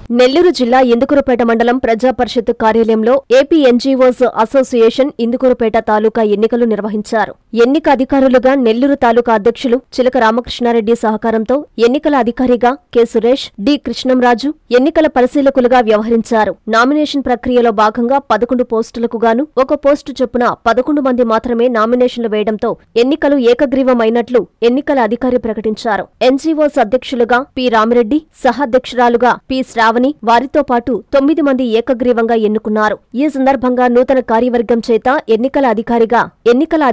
నెల్లూరు జిల్లా ఇందుకూరుపేట మండలం ప్రజా పరిషత్ కార్యాలయంలో ఏపీ ఎన్జీఓస్ అసోసియేషన్ ఇందుకూరుపేట తాలూకా ఎన్నికలు నిర్వహించారు. ఎన్నిక అధికారులుగా నెల్లూరు తాలూకా అధ్యక్షులు చిలక రామకృష్ణారెడ్డి సహకారంతో ఎన్నికల అధికారిగా కె సురేష్, డి కృష్ణంరాజు ఎన్నికల పరిశీలకులుగా వ్యవహరించారు. నామినేషన్ ప్రక్రియలో భాగంగా 11 పోస్టులకు గాను ఒక పోస్టు చొప్పున 11 మంది మాత్రమే నామినేషన్లు వేయడంతో ఎన్నికలు ఏకగ్రీవమైనట్లు ఎన్నికల అధికారి ప్రకటించారు. ఎన్జీఓస్ అధ్యక్షులుగా పి రామిరెడ్డి, సహాధ్యక్షురాలుగా పి శ్రావణి, వారితో పాటు 9 మంది ఏకగ్రీవంగా ఎన్నుకున్నారు. ఈ సందర్భంగా నూతన కార్యవర్గం చేత ఎన్నికల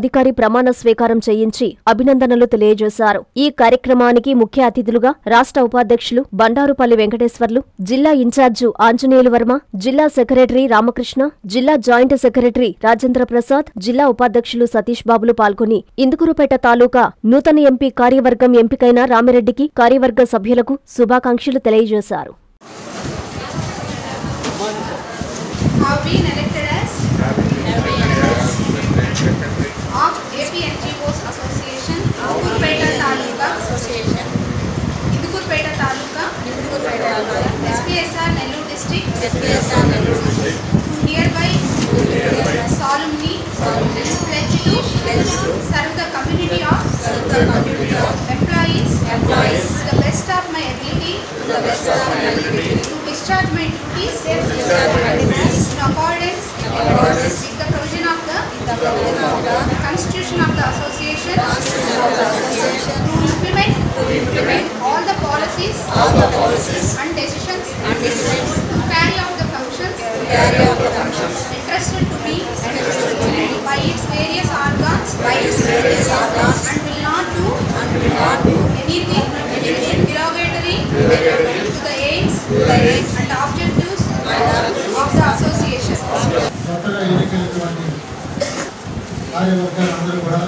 అధికారి ప్రమాణ స్వీకారం చేయించి అభినందనలు తెలియజేశారు. ఈ కార్యక్రమానికి ముఖ్య అతిథులుగా రాష్ట్ర ఉపాధ్యక్షులు బండారుపల్లి వెంకటేశ్వర్లు, జిల్లా ఇన్ఛార్జు ఆంజనేయులు వర్మ, జిల్లా సెక్రటరీ రామకృష్ణ, జిల్లా జాయింట్ సెక్రటరీ రాజేంద్ర ప్రసాద్, జిల్లా ఉపాధ్యక్షులు సతీష్ బాబులు పాల్గొని ఇందుకూరుపేట తాలూకా నూతన ఎంపీ కార్యవర్గం ఎంపికైన రామిరెడ్డికి, కార్యవర్గ సభ్యులకు శుభాకాంక్షలు తెలియజేశారు. Have been elected as of AP NGOs Association, Indukuru-Peta Taluka, SPSR Nellore District, hereby solemnly pledge to serve the community of employees to the best of my ability, to discharge my duties in accordance with the provision of the Constitution of the Association, to implement all the policies and decisions to carry out the functions entrusted to me by its various organs, and will not do anything derogatory to the aims and objectives of the association. కార్యవర్గాలందరూ కూడా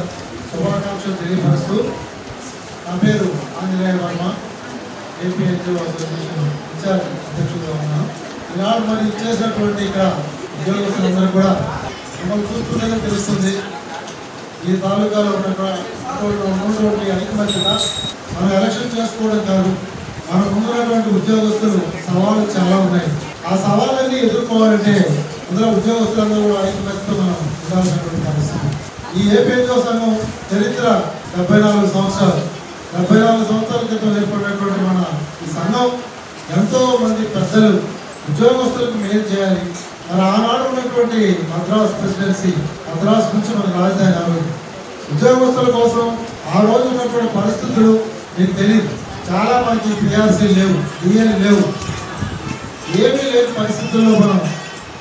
శుభాకాంక్షలు తెలియపరుస్తూ, నా పేరు Anjaneya Varma, AP NGO association in charge అధ్యక్షులుగా ఉన్నాను. ఈనాడు మరి చేసినటువంటి ఇక్కడ ఉద్యోగస్తులందరూ కూడా మిమ్మల్ని చూస్తుంటేనే తెలుస్తుంది, ఈ తాలూకాలో ఉన్నటువంటి ఐకమత్యత. మనం ఎలక్షన్ చేసుకోవడం కాదు, మనకు ఉన్నటువంటి ఉద్యోగస్తులు సవాళ్ళు చాలా ఉన్నాయి. ఆ సవాళ్ళన్నీ ఎదుర్కోవాలంటే అందులో ఉద్యోగస్తులందరూ కూడా ఐకమత్యతో మనం ఉండాల్సినటువంటి పరిస్థితి. ఈ ఏపీ ఎన్జిఓ సంఘం చరిత్ర 74 సంవత్సరాలు. 74 సంవత్సరాల క్రితం ఏర్పడినటువంటి మన ఈ సంఘం ఎంతో మంది పెద్దలు ఉద్యోగస్తులకు మేలు చేయాలి. మరి ఆనాడు ఉన్నటువంటి మద్రాస్ ప్రెసిడెన్సీ, మద్రాస్ నుంచి మన రాజధాని ఆ రోజు ఉద్యోగస్తుల కోసం ఆ రోజు ఉన్నటువంటి పరిస్థితులు మీకు తెలియదు. చాలా మంది పిఆర్సీ లేవు, డిఎల్ లేవు, ఏమీ లేని పరిస్థితుల్లో మనం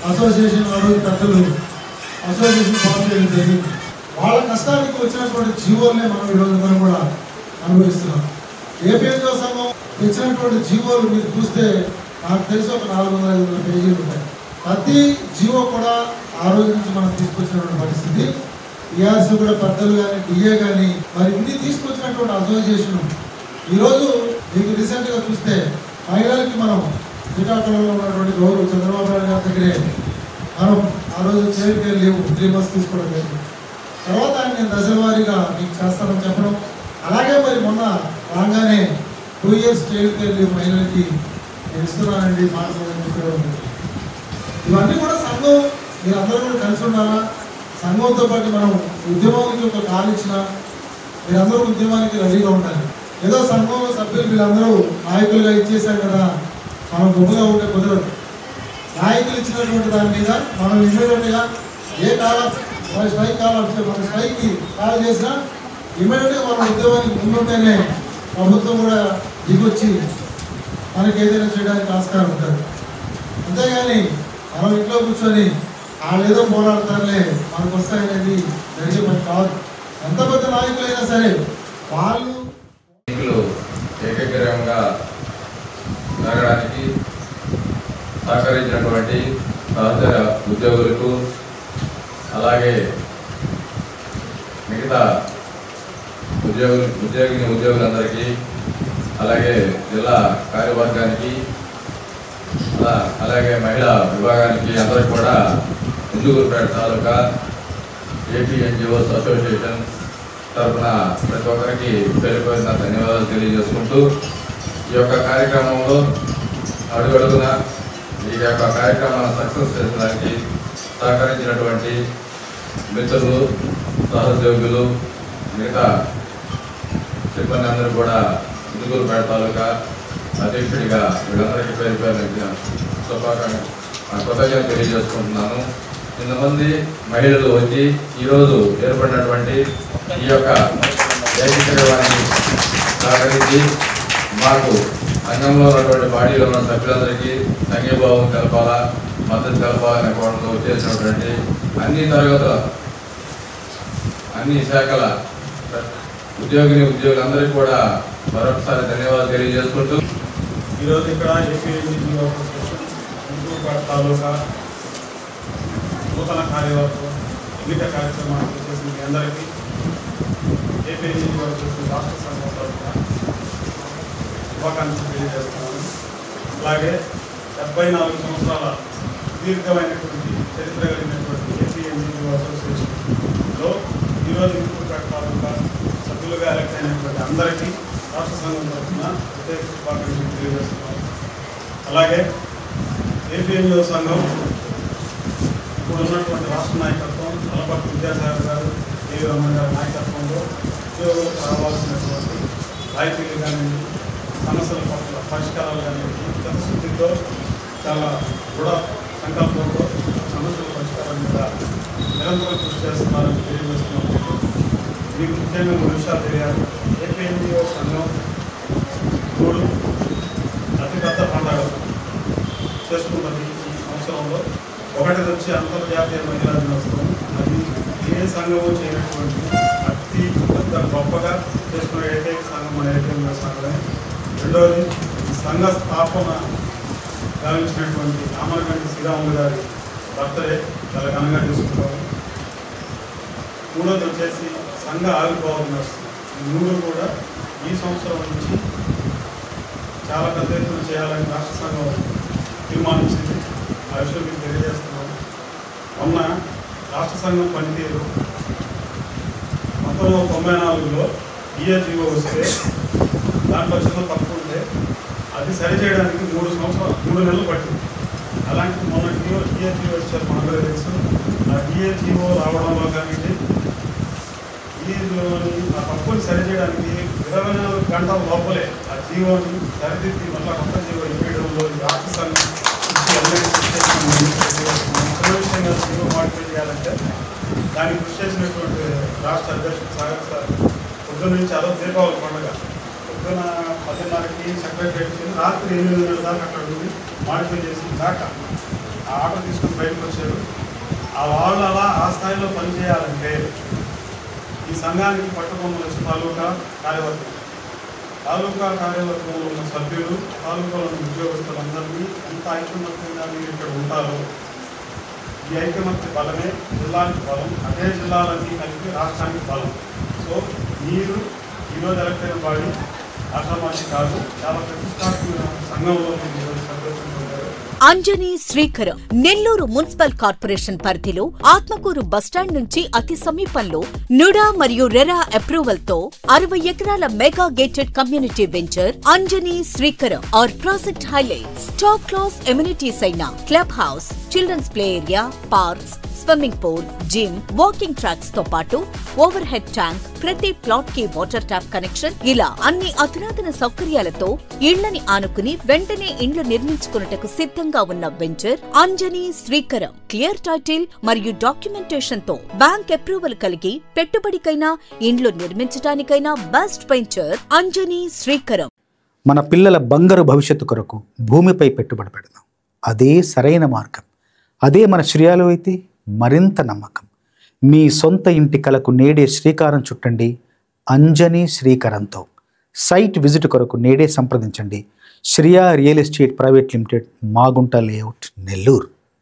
అసోసియేషన్ ఆ రోజు పెద్దలు అసోసియేషన్ ఫామ్ చేయడం జరిగింది. వాళ్ళ కష్టానికి వచ్చినటువంటి జీవోలనే మనం ఈరోజు మనం కూడా అనుభవిస్తున్నాం. ఏపీ ఎన్జిఓ సంఘం తెచ్చినటువంటి జీవోలు మీరు చూస్తే నాకు తెలిసి ఒక 400-500 పేజీలు ఉంటాయి. ప్రతి జీవో కూడా ఆ రోజు నుంచి మనం తీసుకొచ్చినటువంటి పరిస్థితి. ఈఆర్సీ కూడా పెద్దలు కానీ, డిఏ కానీ, మరి ఇన్ని తీసుకొచ్చినటువంటి అసోసియేషన్ ఈరోజు మీకు రీసెంట్గా చూస్తే మహిళలకి మనం శ్రీకాకుళంలో ఉన్నటువంటి గౌరవ చంద్రబాబు నాయుడు గారి దగ్గరే మనం ఆ రోజు చైల్డ్ కేర్ లీవ్ 3 months తీసుకోవడం లేదు. తర్వాత నేను దశల వారీగా మీకు చేస్తానని చెప్పడం, అలాగే మరి మొన్న రాగానే 2 years చైల్డ్ కేర్ లీవ్ మహిళలకి నేను ఇస్తున్నానండి మాట్లాడాలని చెప్పడం. ఇవన్నీ కూడా సంఘం మీరు అందరూ కూడా కలిసి ఉండాలా. సంఘంతో పాటు మనం ఉద్యమానికి ఒక కాలు ఇచ్చినా మీరందరూ ఉద్యమానికి రెడీగా ఉండాలి. ఏదో సంఘంలో సభ్యులు వీళ్ళందరూ నాయకులుగా ఇచ్చేసారు కదా, మనం గొప్పగా ఉంటే కుదరదు. నాయకులు ఇచ్చినటువంటి దాని మీద మనం ఇమ్మీడియట్గా ఏ కాలం స్ట్రైక్ కావాలంటే మన స్ట్రైక్కి కాల్ చేసినా ఇమ్మీడియట్గా మన ఉద్యోగానికి ముందుంటేనే ప్రభుత్వం కూడా దిగొచ్చి మనకి ఏదైనా చేయడానికి ఆస్కారం ఉంటుంది. అంతేగాని మనం ఇంట్లో కూర్చొని వాళ్ళు ఏదో పోరాడతారులే మనకు వస్తాయనేది జరిగే పని కాదు. ఎంత పెద్ద నాయకులైనా సరే వాళ్ళు ఏకగ్రీవంగా జరగడానికి సహకరించినటువంటి సహచర ఉద్యోగులకు, అలాగే మిగతా ఉద్యోగులందరికీ, అలాగే జిల్లా కార్యవర్గానికి, అలాగే మహిళా విభాగానికి అందరికీ కూడా ఇందుకూరుపేట తాలూకా ఏపీ ఎన్జిఓస్ అసోసియేషన్ తరఫున ప్రతి ఒక్కరికి పేరుపేరున ధన్యవాదాలు తెలియజేసుకుంటూ ఈ యొక్క కార్యక్రమంలో అడుగడుగున ఈ యొక్క కార్యక్రమాన్ని సక్సెస్ చేసడానికి సహకరించినటువంటి మిత్రులు, సహోద్యోగులు, మిగతా సిబ్బంది అందరూ కూడా ఇందుకూరుపేట తాలూకా అధ్యక్షుడిగా వీళ్ళందరికీ పేరు పేరు కృతజ్ఞతలు తెలియజేసుకుంటున్నాను. ఇంతమంది మహిళలు వచ్చి ఈరోజు ఏర్పడినటువంటి ఈ యొక్క ఏకీకరణాన్ని సహకరించి మాకు సంఘంలో ఉన్నటువంటి బాడీలో ఉన్న సభ్యులందరికీ సంఘీభావం తెలపాలా, మద్దతు తెలపాలనే కోణంలో చేసినటువంటి అన్ని తరగతుల అన్ని శాఖల ఉద్యోగులందరికీ కూడా మరొకసారి ధన్యవాదాలు తెలియజేసుకుంటూ ఈరోజు ఇక్కడ ఇందుకూరుపేట తాలూకా నూతన కార్యవర్గం ఎన్నిక కార్యక్రమాలు చేసిన మీ అందరికీ ఏపీఎన్జీఓ రాష్ట్ర సంఘం తరఫున శుభాకాంక్షలు తెలియజేస్తున్నాను. అలాగే 74 సంవత్సరాల దీర్ఘమైనటువంటి చరిత్ర కలిగినటువంటి ఏపీఎన్జీఓ అసోసియేషన్లో ఈరోజు ఇందుకూరుపేట తాలూకా సభ్యులుగా ఎలక్ట్ అయినటువంటి అందరికీ రాష్ట్ర సంఘం తరఫున ప్రత్యేక శుభాకాంక్షలు తెలియజేస్తున్నాను. అలాగే ఏపీఎన్జీఓ సంఘం ఇప్పుడు ఉన్నటువంటి రాష్ట్ర నాయకత్వం అలపర్తి విద్యాసాగర్ గారు, దేవి రమణ గారి నాయకత్వంలో ఉద్యోగులకు రావాల్సినటువంటి రాయితీలు కానీ సమస్యల పట్ల పరిష్కారాలు కానీ చిత్తశుద్ధితో చాలా దృఢ సంకల్పంతో సమస్యల పరిష్కారం మీద నిరంతరం కృషి చేస్తున్నారని తెలియజేస్తున్నారు. మీకు ముఖ్యంగా 3 విషయాలు తెలియాలి. ఏపీఎన్జీఓ సంఘం 3 అతిపెద్ద పండుగలు చేసుకున్నది ఈ సంవత్సరంలో. ఒకటి వచ్చి అంతర్జాతీయ మహిళా దినోత్సవం. అది ఏ సంఘము చేయనటువంటి అతి పెద్ద గొప్పగా చేసుకునే ఏకైక సంఘం మన ఏపీఎన్జీఓ సంఘమే. రెండవది సంఘ స్థాపన గావించినటువంటి రామలగంటి శ్రీరాములు గారి బర్త్డే చాలా ఘనంగా చేసుకుంటాము. మూడోది వచ్చేసి సంఘ ఆవిర్భావ దినోత్సవం. ఈ 3 కూడా ఈ సంవత్సరం నుంచి చాలా పెద్ద ఎత్తున చేయాలని రాష్ట్ర సంఘం తీర్మానించింది. ఆ విషయం మీకు తెలియజేస్తున్నాము. మొన్న రాష్ట్ర సంఘం పనితీరు 1994లో డిఏజీఓ వస్తే దాంట్లో చిన్న తప్పు ఉంటే అది సరిచేయడానికి 3 నెలలు పట్టింది. అలాంటి మొన్న డిఏజీఓ వచ్చారు, మనందరూ తెలుసు. ఆ డిఏజీఓ రావడంలో కానీ డిఏజీఓని ఆ తప్పుని సరిచేయడానికి 24 గంటల లోపలే ఆ జీవోని సరిదిద్ది మళ్ళీ కొత్త జీవో ఇవ్వడంలో రాష్ట్ర సంఘం విషయంగా జీవో మాడిఫై చేయాలంటే దానికి కృషి చేసినటువంటి రాష్ట్ర అధ్యక్షుడు సాగర్ సార్ పొద్దున్న నుంచి అదో దీపావళి పండుగ పొద్దున 10:30కి సెక్రటరీ రాత్రి 8:30 దాకా అక్కడ ఉండి మాడిఫై చేసి దాకా ఆ ఆర్డర్ తీసుకుని బయటకు వచ్చారు. ఆ వాళ్ళు అలా ఆ స్థాయిలో పనిచేయాలంటే ఈ సంఘానికి పట్టుకొమ్మలు వచ్చి తాలూకా కార్యవర్గంలో ఉన్న సభ్యులు, తాలూకాలో ఉన్న ఉద్యోగస్తులందరినీ ఎంత ఐకమత్యంగా మీరు ఇక్కడ ఉంటారో ఈ ఐకమత్య బలమే జిల్లానికి బలం, అదే జిల్లాలన్నీ కలిపి రాష్ట్రానికి బలం. సో మీరు ఈరోజు ఎలక్ట్ అయిన బాడీ ఆశామాషి కాదు, చాలా ప్రతిష్టాత్మక సంఘంలో మీరు ఈరోజు సభ్యత్వం పొందారు. అంజనీ శ్రీకరం నెల్లూరు మున్సిపల్ కార్పొరేషన్ పరిధిలో ఆత్మకూరు బస్టాండ్ నుంచి అతి సమీపంలో నుడా మరియు రెరా అప్రూవల్ తో 60 ఎకరాల mega gated community venture Anjani Srikaram. Our project highlights top class amenities అయిన club house, children's play area, parks, swimming pool, gym, walking tracks తో పాటు ఓవర్ హెడ్ ట్యాంక్, ప్రతి ప్లాట్ కి వాటర్ ట్యాప్ కనెక్షన్, ఇలా అన్ని అధునాతన సౌకర్యాలతో ఇళ్లని ఆనుకుని వెంటనే ఇండ్లు నిర్మించుకున్నటకు సిద్ధంగా ఉన్న venture Anjani Srikaram. Clear title మరియు డాక్యుమెంటేషన్ తో బ్యాంక్ అప్రూవల్ కలిగి పెట్టుబడికైనా ఇండ్లు నిర్మించడానికైనా బెస్ట్ వెంచర్ అంజనీ శ్రీకరం. మన పిల్లల బంగారు భవిష్యత్తు కొరకు భూమిపై పెట్టుబడి పెడదాం. అదే సరైన మార్గం. అదే మన శ్రేయాలు అయితే మరింత నమ్మకం. మీ సొంత ఇంటి కలకు నేడే శ్రీకారం చుట్టండి అంజనీ శ్రీకరంతో. సైట్ విజిట్ కొరకు నేడే సంప్రదించండి. Shriya real estate private limited, Magunta layout, Nellore.